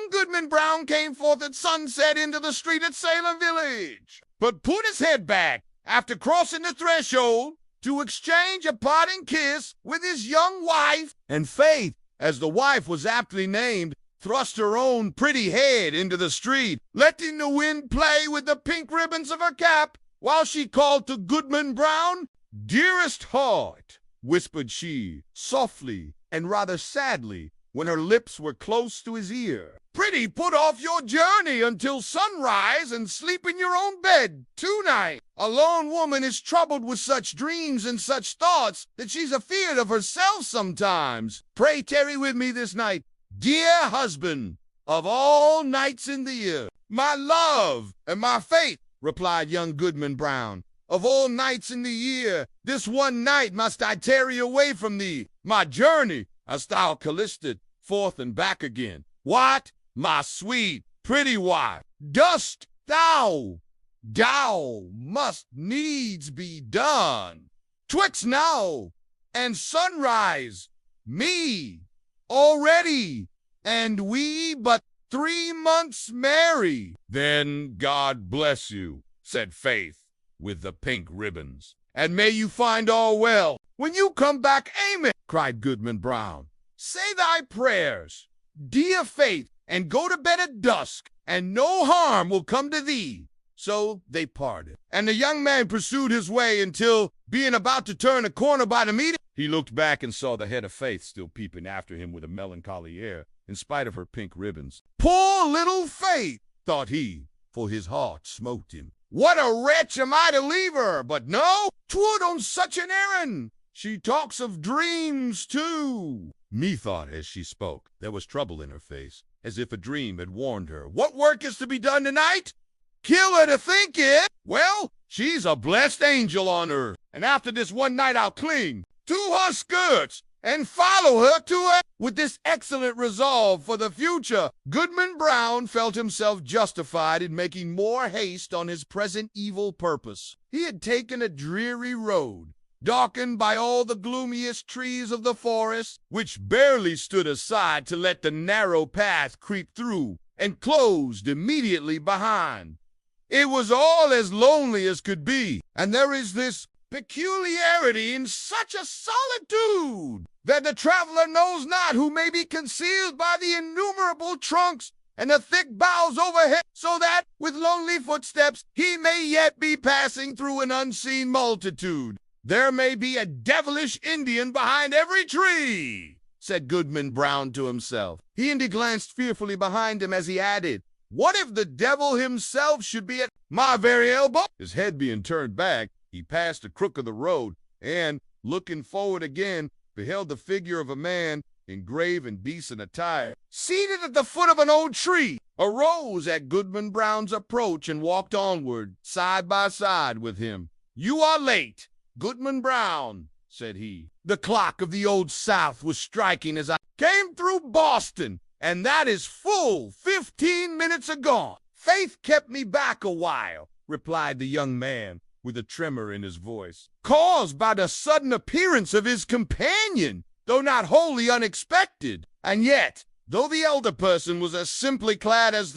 Young Goodman Brown came forth at sunset into the street at Salem Village, but put his head back after crossing the threshold to exchange a parting kiss with his young wife, and Faith, as the wife was aptly named, thrust her own pretty head into the street, letting the wind play with the pink ribbons of her cap, while she called to Goodman Brown, "Dearest heart," whispered she, softly and rather sadly, when her lips were close to his ear. "Pretty put off your journey until sunrise and sleep in your own bed tonight. A lone woman is troubled with such dreams and such thoughts that she's afeard of herself sometimes. Pray tarry with me this night, dear husband of all nights in the year." "My love and my faith," replied young Goodman Brown, "of all nights in the year, this one night must I tarry away from thee. My journey, as thou callest it, forth and back again. What, my sweet, pretty wife, dost thou must needs be done. Twixt now and sunrise, me already, and we but 3 months married." "Then God bless you," said Faith with the pink ribbons, "and may you find all well when you come back." "Amen," cried Goodman Brown. "Say thy prayers, dear Faith, and go to bed at dusk, and no harm will come to thee." So they parted, and the young man pursued his way until, being about to turn a corner by the meeting, he looked back and saw the head of Faith still peeping after him with a melancholy air, in spite of her pink ribbons. "Poor little Faith," thought he, for his heart smote him. "What a wretch am I to leave her! But no, 'twould on such an errand. She talks of dreams, too." Methought as she spoke, there was trouble in her face, as if a dream had warned her. "What work is to be done tonight? Kill her to think it? Well, she's a blessed angel on earth, and after this one night I'll cling to her skirts and follow her to her." With this excellent resolve for the future, Goodman Brown felt himself justified in making more haste on his present evil purpose. He had taken a dreary road, darkened by all the gloomiest trees of the forest, which barely stood aside to let the narrow path creep through, and closed immediately behind. It was all as lonely as could be, and there is this peculiarity in such a solitude that the traveler knows not who may be concealed by the innumerable trunks and the thick boughs overhead, so that, with lonely footsteps, he may yet be passing through an unseen multitude. "There may be a devilish Indian behind every tree," said Goodman Brown to himself. He indeed glanced fearfully behind him as he added, "What if the devil himself should be at my very elbow?" His head being turned back, he passed a crook of the road, and, looking forward again, beheld the figure of a man in grave and decent attire, seated at the foot of an old tree, arose at Goodman Brown's approach and walked onward, side by side with him. "You are late, Goodman Brown," said he. "The clock of the Old South was striking as I came through Boston, and that is full 15 minutes agone." "Faith kept me back a while," replied the young man, with a tremor in his voice, "caused by the sudden appearance of his companion, though not wholly unexpected. And yet, though the elder person was as simply clad as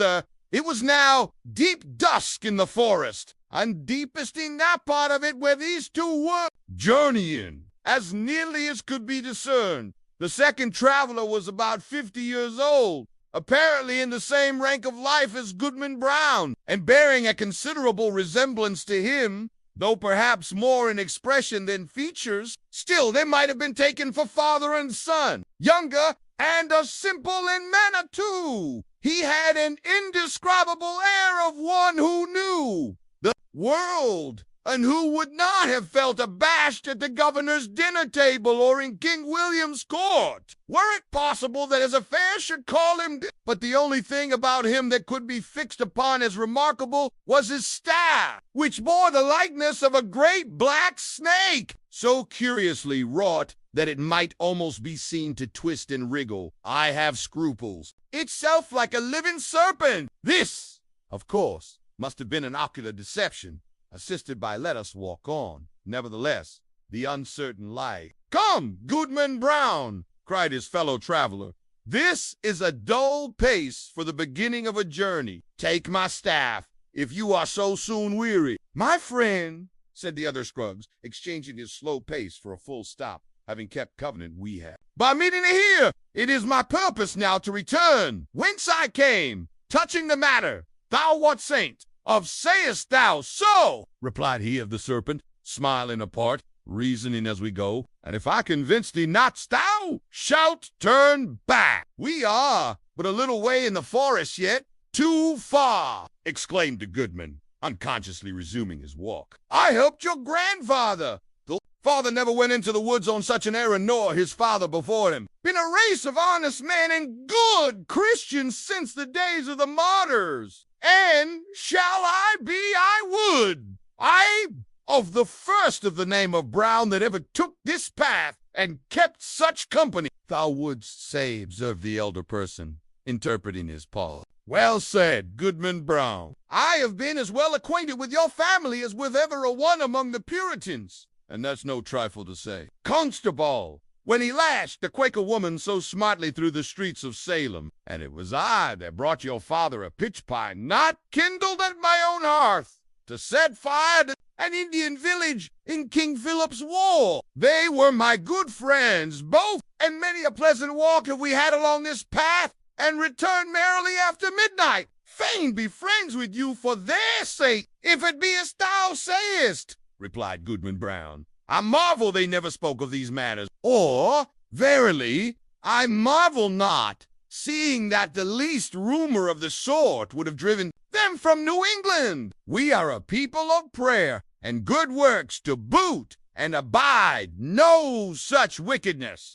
it was now deep dusk in the forest, and deepest in that part of it where these two were journeying, as nearly as could be discerned. The second traveler was about 50 years old, apparently in the same rank of life as Goodman Brown, and bearing a considerable resemblance to him, though perhaps more in expression than features. Still, they might have been taken for father and son. Younger, and a simple in manner, too. He had an indescribable air of one who knew the world, and who would not have felt abashed at the governor's dinner table or in King William's court, were it possible that his affairs should call him. But the only thing about him that could be fixed upon as remarkable was his staff, which bore the likeness of a great black snake, so curiously wrought that it might almost be seen to twist and wriggle. "I have scruples," itself like a living serpent. This, of course, must have been an ocular deception, assisted by "Let us walk on." Nevertheless, the uncertain light. "Come, Goodman Brown," cried his fellow traveler, This is a dull pace for the beginning of a journey. Take my staff, if you are so soon weary. My friend, said the other Scruggs, exchanging his slow pace for a full stop, having kept covenant we have. By meeting here, it is my purpose now to return, whence I came, touching the matter. Thou what saint? Of sayest thou so? Replied he of the serpent, smiling apart, reasoning as we go. And if I convince thee not, thou shalt turn back. We are but a little way in the forest yet. Too far, exclaimed the Goodman, unconsciously resuming his walk. I helped your grandfather. The father never went into the woods on such an errand, nor his father before him. Been a race of honest men and good Christians since the days of the martyrs. And shall I be, I would. I of the first of the name of Brown that ever took this path and kept such company. Thou wouldst say, observed the elder person, interpreting his pause. Well said, Goodman Brown. I have been as well acquainted with your family as with ever a one among the Puritans, and that's no trifle to say. Constable, when he lashed the Quaker woman so smartly through the streets of Salem, and it was I that brought your father a pitch pine, not kindled at my own hearth, to set fire to an Indian village in King Philip's War. They were my good friends, both, and many a pleasant walk have we had along this path, and returned merrily after midnight. Fain be friends with you for their sake, if it be as thou sayest, replied Goodman Brown. I marvel they never spoke of these matters, or, verily, I marvel not, seeing that the least rumor of the sort would have driven them from New England. We are a people of prayer, and good works to boot, and abide no such wickedness.